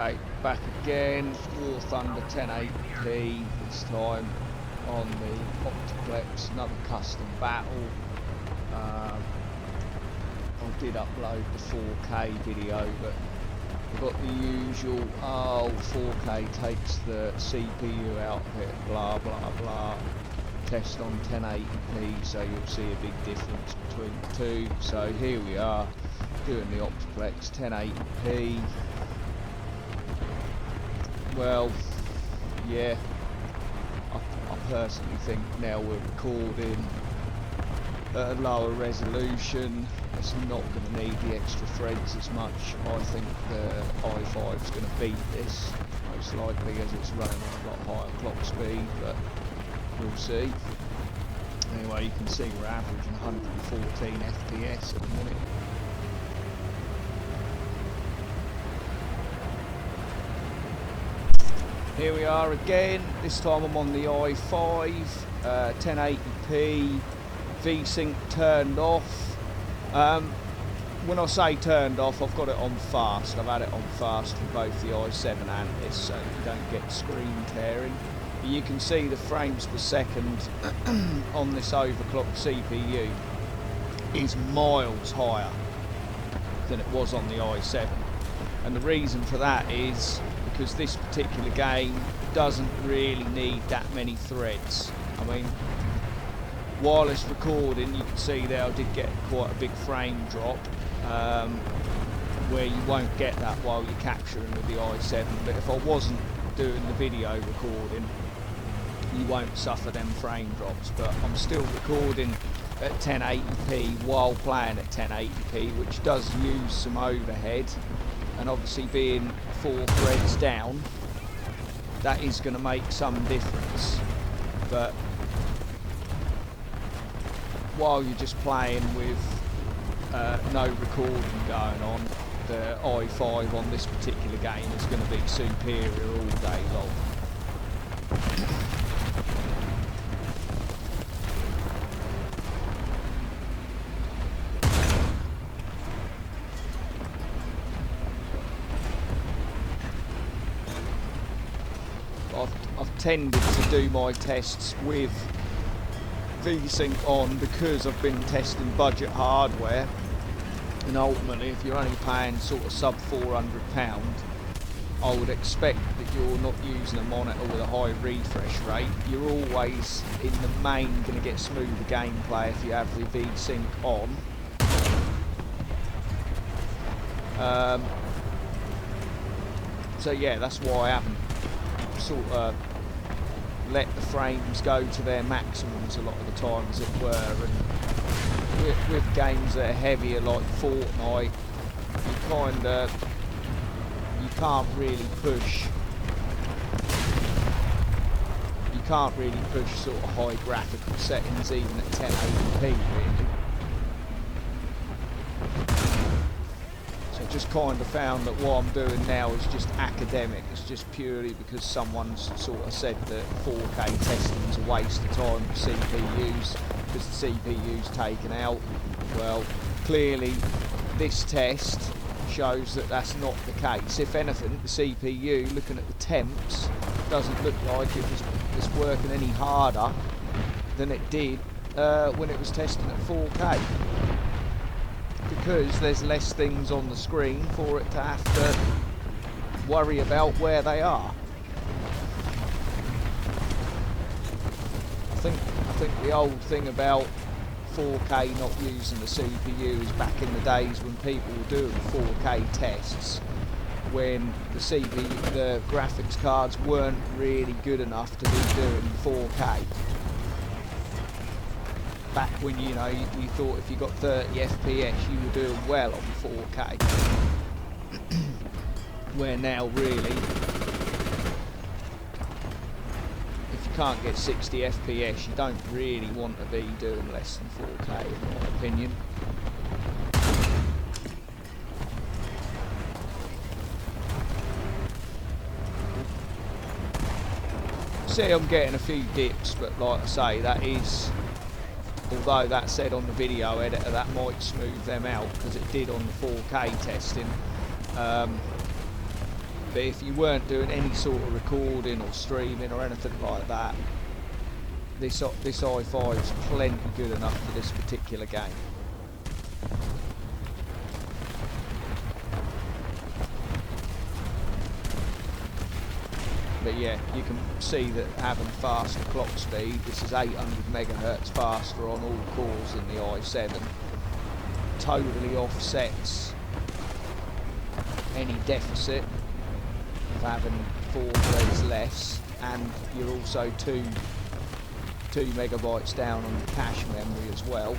Right, back again, War Thunder 1080p, this time on the Optiplex, another custom battle. I did upload the 4K video, but I've got the usual, 4K takes the CPU out of it, blah blah blah. Test on 1080p, so you'll see a big difference between the two. So here we are, doing the Optiplex 1080p. Well, yeah, I personally think now we're recording at a lower resolution. It's not going to need the extra threads as much. I think the i5 is going to beat this, most likely, as it's running on a lot higher clock speed, but we'll see. Anyway, you can see we're averaging 114 FPS at the minute. Here we are again, this time I'm on the i5, 1080p, VSync turned off. When I say turned off, I've got it on fast. I've had it on fast for both the i7 and this, so you don't get screen tearing. You can see the frames per second on this overclocked CPU is miles higher than it was on the i7. And the reason for that is because this particular game doesn't really need that many threads. I mean, wireless recording, you can see there I did get quite a big frame drop, where you won't get that while you're capturing with the i7, but if I wasn't doing the video recording, you won't suffer them frame drops. But I'm still recording at 1080p while playing at 1080p, which does use some overhead, and obviously being 4 threads down, that is going to make some difference. But while you're just playing with no recording going on, the i5 on this particular game is going to be superior all day long. I've tended to do my tests with VSync on because I've been testing budget hardware, and ultimately if you're only paying sort of sub £400, I would expect that you're not using a monitor with a high refresh rate. You're always in the main going to get smoother gameplay if you have the VSync on. So yeah, that's why I haven't sort of let the frames go to their maximums a lot of the time, as it were. And with games that are heavier like Fortnite, you can't really push sort of high graphical settings even at 1080p really. Just kind of found that what I'm doing now is just academic. It's just purely because someone's sort of said that 4K testing is a waste of time for CPUs because the CPU's taken out. Well, clearly this test shows that that's not the case. If anything, the CPU, looking at the temps, doesn't look like it's working any harder than it did when it was testing at 4K. Because there's less things on the screen for it to have to worry about where they are. I think the old thing about 4K not using the CPU is back in the days when people were doing 4K tests, when the graphics cards weren't really good enough to be doing 4K. Back when you thought if you got 30 FPS you were doing well on 4K. Where now really, if you can't get 60 FPS you don't really want to be doing less than 4K in my opinion. See, I'm getting a few dips, but like I say, that is, although that said on the video editor that might smooth them out because it did on the 4K testing. But if you weren't doing any sort of recording or streaming or anything like that, this i5 is plenty good enough for this particular game. But yeah, you can see that having faster clock speed, this is 800 megahertz faster on all cores in the i7, totally offsets any deficit of having 4 threads less, and you're also 2 megabytes down on the cache memory as well.